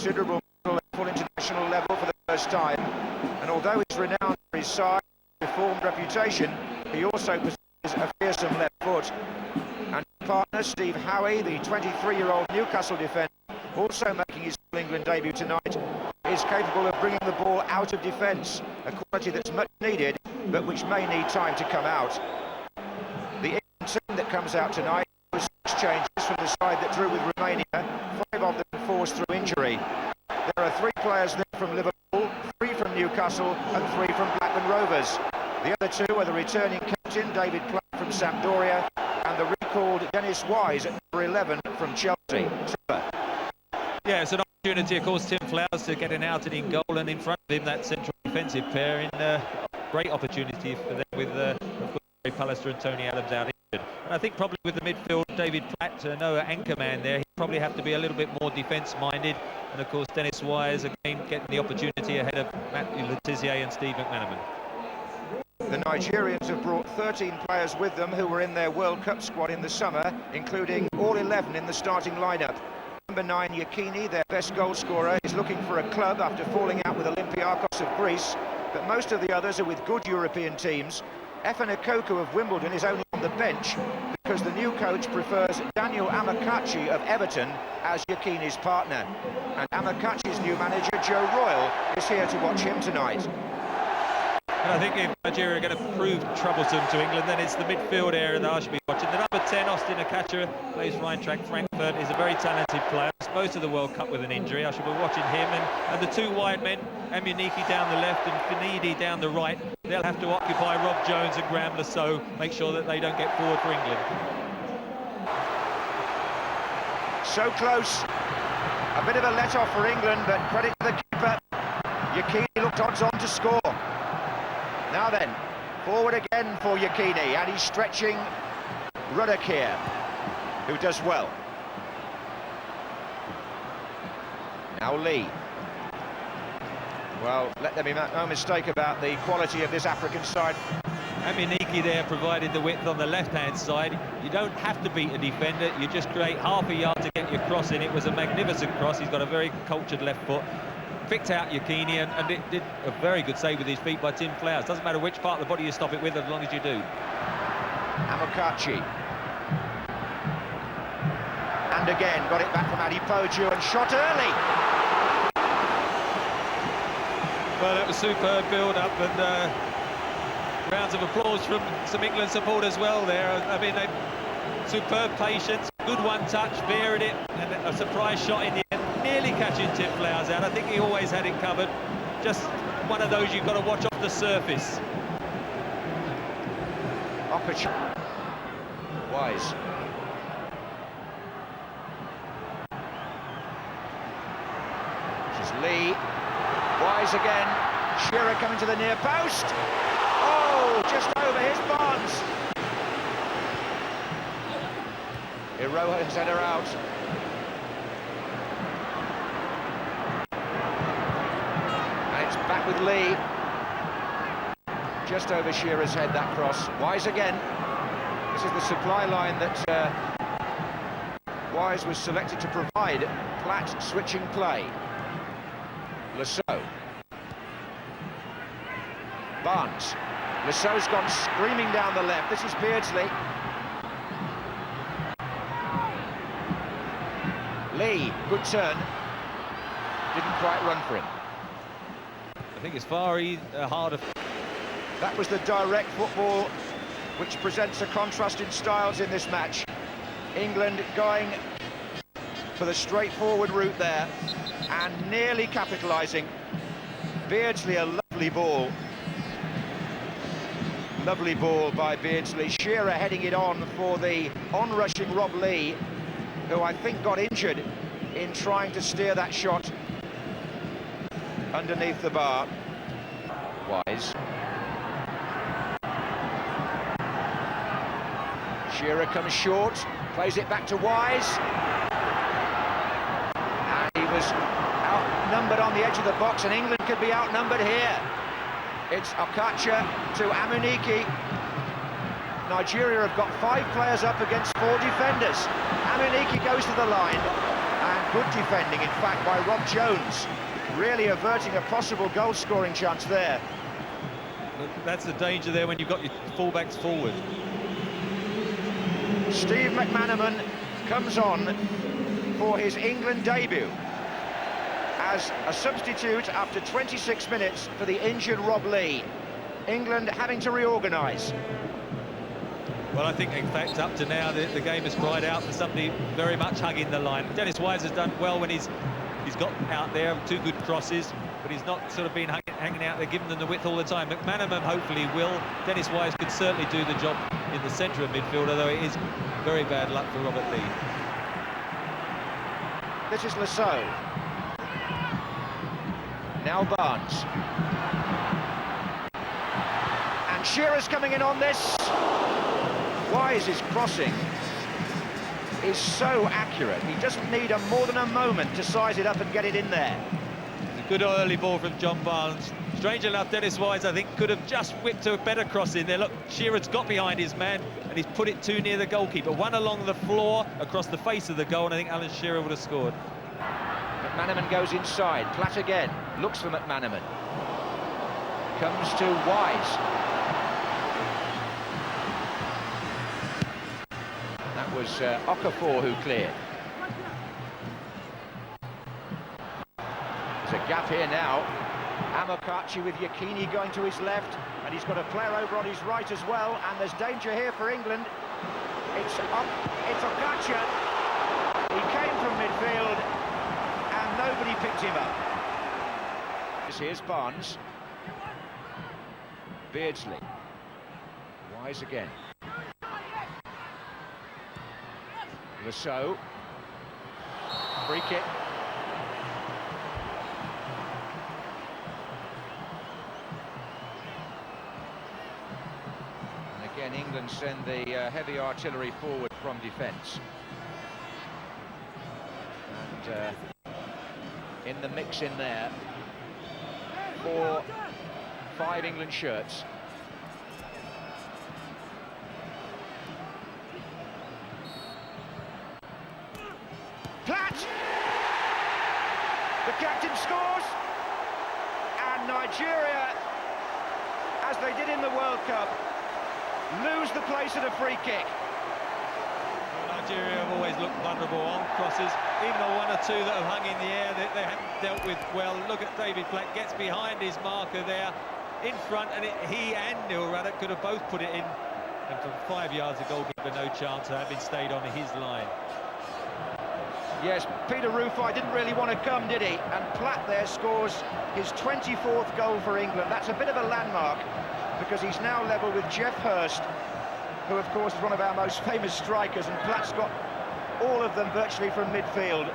considerable full international level for the first time. And although he's renowned for his size and reformed reputation, he also possesses a fearsome left foot. And his partner, Steve Howey, the 23-year-old Newcastle defender, also making his England debut tonight, is capable of bringing the ball out of defence, a quality that's much needed, but which may need time to come out. The England team that comes out tonight was 6 changes from the side that drew with Romania, 5 of them forced through injury. There are 3 players there from Liverpool, 3 from Newcastle and 3 from Blackburn Rovers. The other 2 are the returning captain, David Platt from Sampdoria, and the recalled Dennis Wise at number 11 from Chelsea. Yeah, it's an opportunity, of course, Tim Flowers to get an outing in goal, and in front of him that central defensive pair in great opportunity for them with of course, Ray Pallister and Tony Adams out injured. And I think probably with the midfield, David Platt, no anchor man there, he'd probably have to be a little bit more defence-minded. And of course, Dennis Wise again getting the opportunity ahead of Matthew Tissier and Steve McManaman. The Nigerians have brought 13 players with them who were in their World Cup squad in the summer, including all 11 in the starting lineup. Number 9, Yakini, their best goal scorer, is looking for a club after falling out with Olympiacos of Greece, but most of the others are with good European teams. Efan Ekoku of Wimbledon is only on the bench because the new coach prefers Daniel Amokachi of Everton as Yakini's partner. And Amokachi's new manager, Joe Royle, is here to watch him tonight. And I think if Nigeria are going to prove troublesome to England, then it's the midfield area that I should be watching. The number 10, Austin Akacha, plays for Eintracht Frankfurt, is a very talented player. Most of the World Cup with an injury. I should be watching him. And the 2 wide men, Amuniki down the left and Finidi down the right, they'll have to occupy Rob Jones and Graham Lasso, make sure that they don't get forward for England. So close. A bit of a let-off for England, but credit to the keeper. Yakini looked odds on to score. Now then, forward again for Yakini, and he's stretching Ruddock here, who does well. Now Lee. Well, let there be no mistake about the quality of this African side. Amuniki there provided the width on the left-hand side. You don't have to beat a defender, you just create half a yard to get your cross in. It was a magnificent cross. He's got a very cultured left foot. Picked out Yakini, and it did a very good save with his feet by Tim Flowers. Doesn't matter which part of the body you stop it with, as long as you do. Amokachi. And again, got it back from Adipoju and shot early. Well, it was superb build-up, and rounds of applause from some England support as well there. I mean, superb patience, good one-touch, varied it, and a surprise shot in the end. Nearly catching Tim Flowers out. I think he always had it covered. Just one of those you've got to watch off the surface. Opportunity. Wise. This is Lee. Wise again. Shearer coming to the near post. Oh, just over his Barnes. Iroha has had her out. Back with Lee. Just over Shearer's head, that cross. Wise again. This is the supply line that Wise was selected to provide. Platt switching play. Lasso. Barnes. Lasso's gone screaming down the left. This is Beardsley. Lee, good turn. Didn't quite run for him. I think it's far harder. That was the direct football which presents a contrast in styles in this match. England going for the straightforward route there and nearly capitalising. Beardsley, a lovely ball. Lovely ball by Beardsley. Shearer heading it on for the on-rushing Rob Lee, who I think got injured in trying to steer that shot underneath the bar. Wise. Shearer comes short, plays it back to Wise. And he was outnumbered on the edge of the box, and England could be outnumbered here. It's Akacha to Amuniki. Nigeria have got 5 players up against 4 defenders. Amuniki goes to the line, and Good defending, in fact, by Rob Jones, really averting a possible goal-scoring chance there. That's the danger there when you've got your fullbacks forward. Steve McManaman comes on for his England debut as a substitute after 26 minutes for the injured Rob Lee. England having to reorganise. Well, I think, in fact, up to now, the game has cried out for somebody very much hugging the line. Dennis Wise has done well when he's got out there, 2 good crosses, but he's not sort of been hanging out there, giving them the width all the time. McManaman hopefully will. Dennis Wise could certainly do the job in the centre of midfield, although it is very bad luck for Robert Lee. This is Lasso. Now Barnes. And Shearer's coming in on this. Wise's crossing is so accurate. He doesn't need more than a moment to size it up and get it in there. It's a good early ball from John Barnes. Strange enough, Dennis Wise, I think, could have just whipped a better cross in there. Look, Shearer's got behind his man, and he's put it too near the goalkeeper. One along the floor, across the face of the goal, and I think Alan Shearer would have scored. McManaman goes inside. Platt again. Looks for McManaman. Comes to Wise. That was Okafor who cleared. There's a gap here now. Amokachi with Yekini going to his left, and he's got a player over on his right as well, and there's danger here for England. It's Okacha. He came from midfield, and nobody picked him up. Here's Barnes. Beardsley. Wise again. Lasso. Free kick. And again, England send the heavy artillery forward from defence. And in the mix in there, 5 England shirts. Platt! The captain scores, and Nigeria, as they did in the World Cup, lose the place at a free kick. Well, Nigeria have always looked vulnerable on crosses, even the 1 or 2 that have hung in the air that they haven't dealt with well. Look at David Platt, gets behind his marker there, in front, and he and Neil Ruddock could have both put it in, and from 5 yards the goalkeeper no chance of having stayed on his line. Yes, Peter Rufai didn't really want to come, did he? And Platt there scores his 24th goal for England. That's a bit of a landmark, because he's now level with Jeff Hurst, who of course is one of our most famous strikers, and Platt's got all of them virtually from midfield.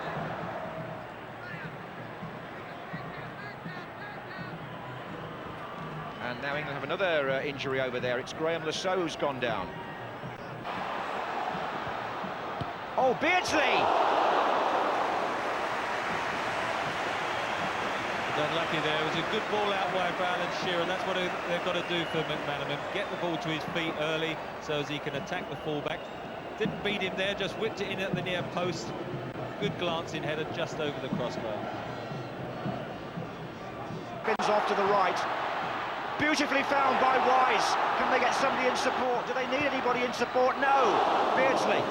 And now England have another injury over there. It's Graham Lasso who's gone down. Oh, Beardsley! Unlucky there. It was a good ball out wide for Alan Shearer, and that's what they've got to do for McManaman. Get the ball to his feet early so as he can attack the fullback. Didn't beat him there, just whipped it in at the near post. Good glancing header just over the crossbar. Spins off to the right. Beautifully found by Wise. Can they get somebody in support? Do they need anybody in support? No. Beardsley.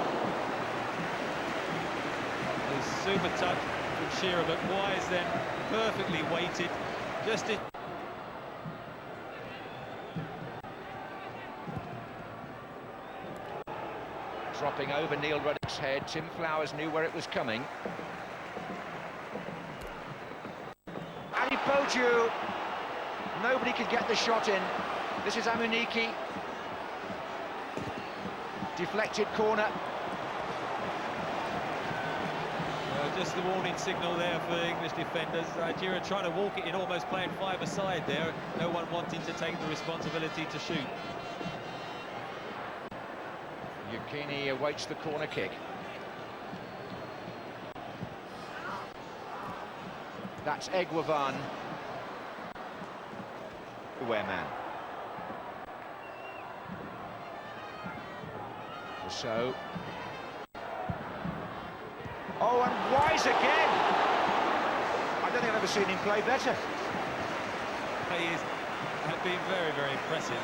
A super touch from Shearer, but Wise then perfectly weighted. Just in. Dropping over Neil Ruddock's head. Tim Flowers knew where it was coming. Adipoju. Nobody could get the shot in. This is Amuniki. Deflected corner. Just the warning signal there for the English defenders. Nigeria trying to walk it in, almost playing 5-a-side there. No one wanting to take the responsibility to shoot. Yekini awaits the corner kick. That's Egwavan. Man. So Oh, and Wise again! I don't think I've ever seen him play better. He has been very, very impressive.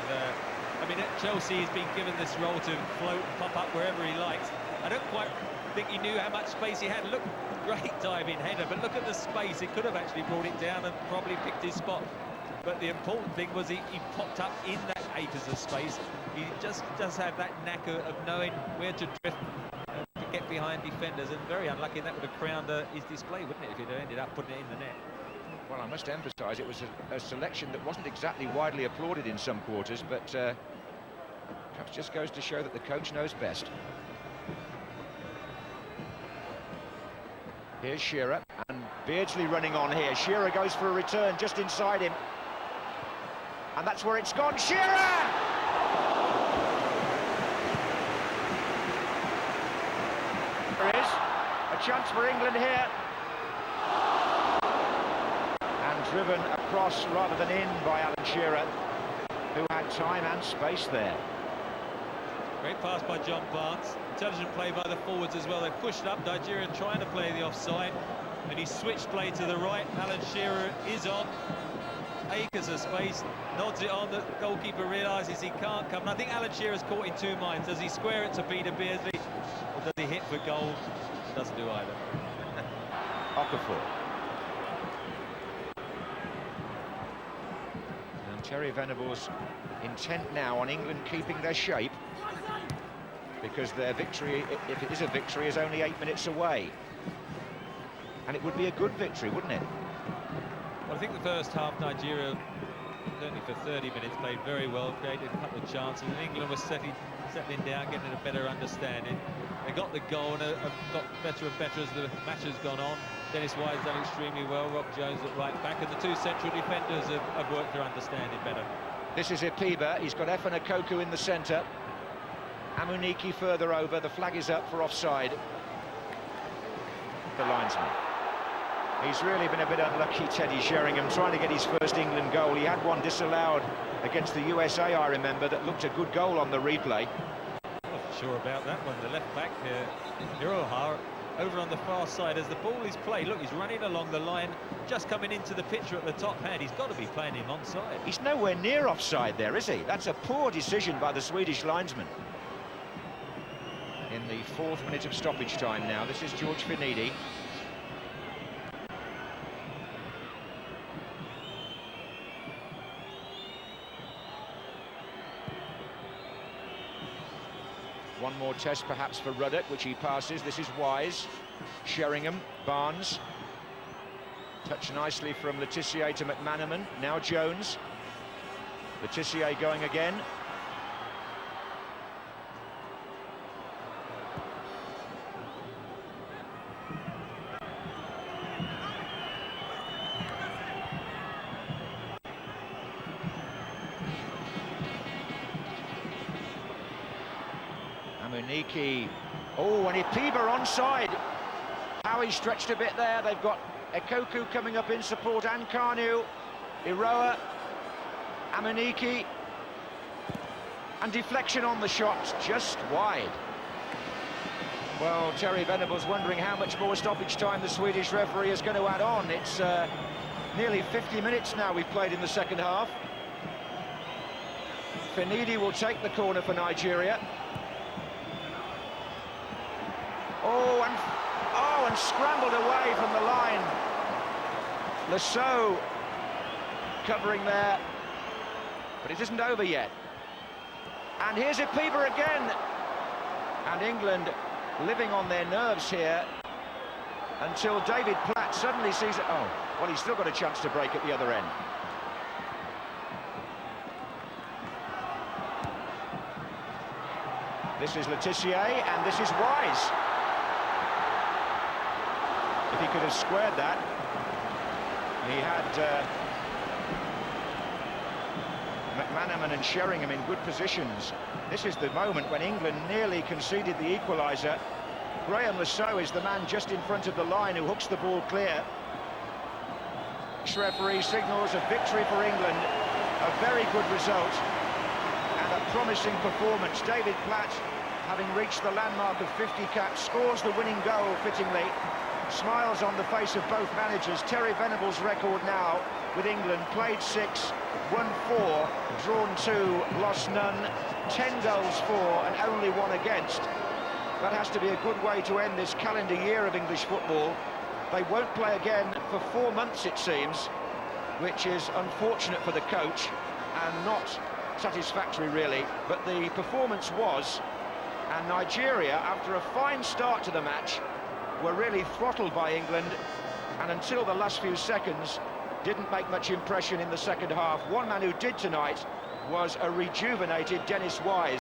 I mean, at Chelsea, he's been given this role to float and pop up wherever he likes. I don't quite think he knew how much space he had. Look, great diving header, but look at the space. He could have actually brought it down and probably picked his spot. But the important thing was he popped up in that acres of space. He just does have that knack of knowing where to drift, to get behind defenders, and very unlucky. That would have crowned his display, wouldn't it, if he'd ended up putting it in the net. Well, I must emphasise it was a selection that wasn't exactly widely applauded in some quarters, but perhaps just goes to show that the coach knows best. Here's Shearer, and Beardsley running on here. Shearer goes for a return just inside him. And that's where it's gone. Shearer! There is a chance for England here. And driven across rather than in by Alan Shearer, who had time and space there. Great pass by John Barnes. Intelligent play by the forwards as well. They pushed up, Nigeria trying to play the offside, and he switched play to the right. Alan Shearer is on. Acres of space, nods it on. The goalkeeper realises he can't come. And I think Alan Shearer's caught in two minds. Does he square it to Peter Beardsley, or does he hit for goal? Doesn't do either. Okafor. And Terry Venables intent now on England keeping their shape, because their victory, if it is a victory, is only 8 minutes away. And it would be a good victory, wouldn't it? Well, I think the first half, Nigeria, certainly for 30 minutes, played very well, created a couple of chances, and England was settling down, getting a better understanding. They got the goal and have got better and better as the match has gone on. Dennis Wise done extremely well, Rob Jones at right back, and the two central defenders have worked their understanding better. This is Ipiba. He's got Efan Okoku in the centre. Amuniki further over. The flag is up for offside. The linesman. He's really been a bit unlucky, Teddy Sheringham, trying to get his first England goal. He had one disallowed against the USA, I remember, that looked a good goal on the replay. Not sure about that one. The left back, Hiroha, over on the far side as the ball is played. Look, he's running along the line, just coming into the picture at the top hand. He's got to be playing him onside. He's nowhere near offside there, is he? That's a poor decision by the Swedish linesman. In the 4th minute of stoppage time now, this is George Finidi. One more test perhaps for Ruddock, which he passes. This is Wise. Sheringham, Barnes. Touch nicely from Tissier to McManaman. Now Jones. Tissier going again. Amuniki. Oh, and Ipiba onside. Howey stretched a bit there. They've got Okoku coming up in support, and Kanu, Iroha, Amuniki, and deflection on the shot, just wide. Well, Terry Venables wondering how much more stoppage time the Swedish referee is going to add on. It's nearly 50 minutes now we've played in the second half. Finidi will take the corner for Nigeria. And scrambled away from the line. Lasso covering there, but it isn't over yet. And here's Ipiba again. And England living on their nerves here until David Platt suddenly sees it. Oh, well, he's still got a chance to break at the other end. This is Tissier, and this is Wise. If he could have squared that, he had McManaman and Sheringham in good positions. This is the moment when England nearly conceded the equaliser. Graham Lasso is the man just in front of the line who hooks the ball clear. Referee signals a victory for England, a very good result and a promising performance. David Platt having reached the landmark of 50 caps, scores the winning goal fittingly. Smiles on the face of both managers. Terry Venables' record now with England: played 6, won 4, drawn 2, lost none, 10 goals for and only 1 against. That has to be a good way to end this calendar year of English football. They won't play again for 4 months, it seems, which is unfortunate for the coach and not satisfactory really, but the performance was, and Nigeria, after a fine start to the match, were really throttled by England, and until the last few seconds didn't make much impression in the second half. One man who did tonight was a rejuvenated Dennis Wise.